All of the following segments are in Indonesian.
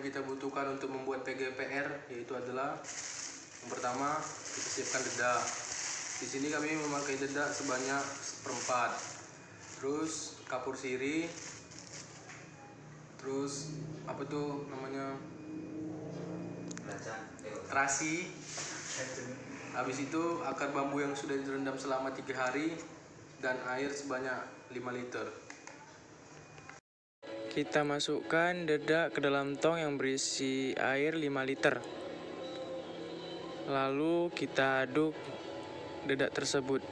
kita butuhkan untuk membuat PGPR yaitu adalah yang pertama kita siapkan dedak. Di sini kami memakai dedak sebanyak 1/4. Terus kapur sirih. Terus apa tuh namanya? Terasi. Habis itu akar bambu yang sudah direndam selama 3 hari dan air sebanyak 5 liter. Kita masukkan dedak ke dalam tong yang berisi air 5 liter. Lalu kita aduk dedak tersebut.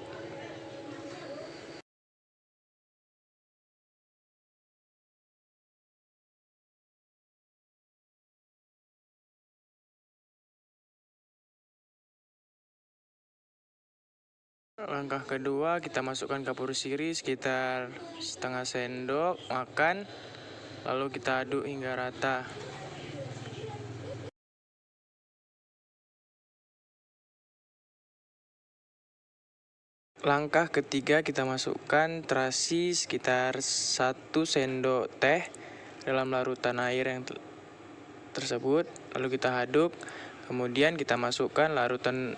Langkah kedua, kita masukkan kapur sirih sekitar setengah sendok makan, lalu kita aduk hingga rata. Langkah ketiga, kita masukkan terasi sekitar 1 sendok teh dalam larutan air yang tersebut, lalu kita aduk. Kemudian kita masukkan larutan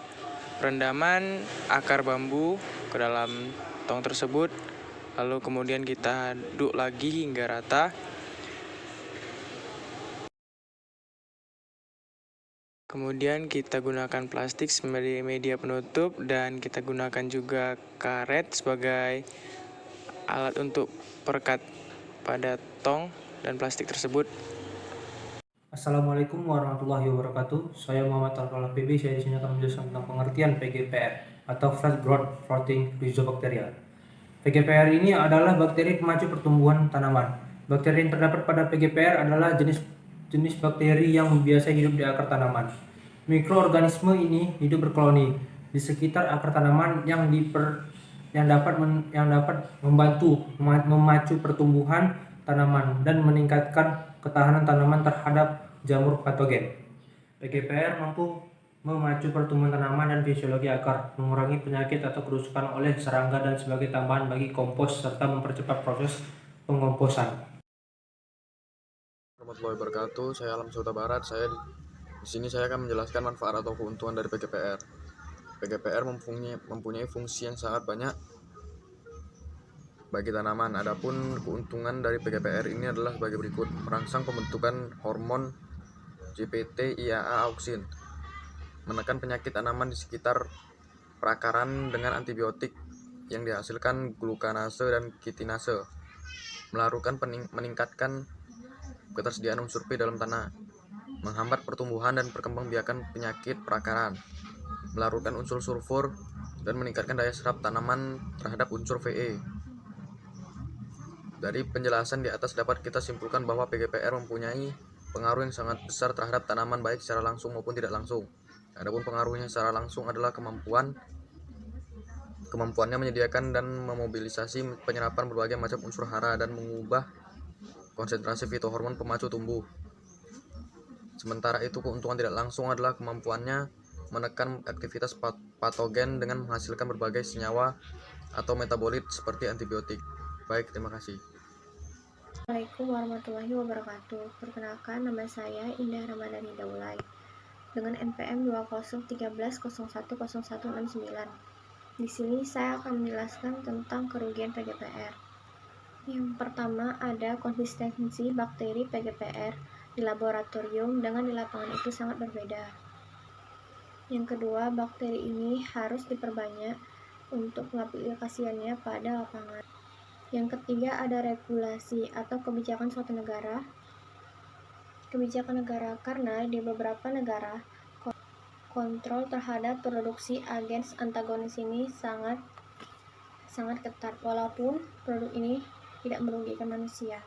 rendaman akar bambu ke dalam tong tersebut, lalu kemudian kita aduk lagi hingga rata. Kemudian kita gunakan plastik sebagai media penutup dan kita gunakan juga karet sebagai alat untuk perekat pada tong dan plastik tersebut. Assalamualaikum warahmatullahi wabarakatuh. Saya Muhammad Al-Falah PB. Saya di sini akan menjelaskan tentang pengertian PGPR atau Fast Growth Protein Rhizobacteria. PGPR ini adalah bakteri pemacu pertumbuhan tanaman. Bakteri yang terdapat pada PGPR adalah jenis bakteri yang biasa hidup di akar tanaman. Mikroorganisme ini hidup berkoloni di sekitar akar tanaman yang dapat membantu memacu pertumbuhan tanaman dan meningkatkan ketahanan tanaman terhadap jamur patogen. PGPR mampu memacu pertumbuhan tanaman dan fisiologi akar, mengurangi penyakit atau kerusakan oleh serangga dan sebagai tambahan bagi kompos serta mempercepat proses pengomposan. Warahmatullahi wabarakatuh. Saya Alam Suta Barat. Di sini saya akan menjelaskan manfaat atau keuntungan dari PGPR. PGPR mempunyai fungsi yang sangat banyak bagi tanaman. Adapun keuntungan dari PGPR ini adalah sebagai berikut: merangsang pembentukan hormon GPT IAA auksin, menekan penyakit tanaman di sekitar perakaran dengan antibiotik yang dihasilkan glukanase dan kitinase, meningkatkan ketersediaan unsur P dalam tanah, menghambat pertumbuhan dan perkembangbiakan penyakit perakaran, melarutkan unsur sulfur dan meningkatkan daya serap tanaman terhadap unsur Ve. Dari penjelasan di atas dapat kita simpulkan bahwa PGPR mempunyai pengaruh yang sangat besar terhadap tanaman baik secara langsung maupun tidak langsung. Adapun pengaruhnya secara langsung adalah kemampuannya menyediakan dan memobilisasi penyerapan berbagai macam unsur hara dan mengubah konsentrasi fitohormon pemacu tumbuh. Sementara itu, keuntungan tidak langsung adalah kemampuannya menekan aktivitas patogen dengan menghasilkan berbagai senyawa atau metabolit seperti antibiotik. Baik, terima kasih. Assalamualaikum warahmatullahi wabarakatuh. Perkenalkan, nama saya Indah Ramadhani Daulay dengan NPM 2013010169. Di sini saya akan menjelaskan tentang kerugian PGPR. Yang pertama, ada konsistensi bakteri PGPR di laboratorium dengan di lapangan itu sangat berbeda. Yang kedua, bakteri ini harus diperbanyak untuk pengaplikasiannya pada lapangan. Yang ketiga, ada regulasi atau kebijakan suatu negara. Kebijakan negara karena di beberapa negara kontrol terhadap produksi agen antagonis ini sangat ketat, walaupun produk ini tidak merugikan manusia.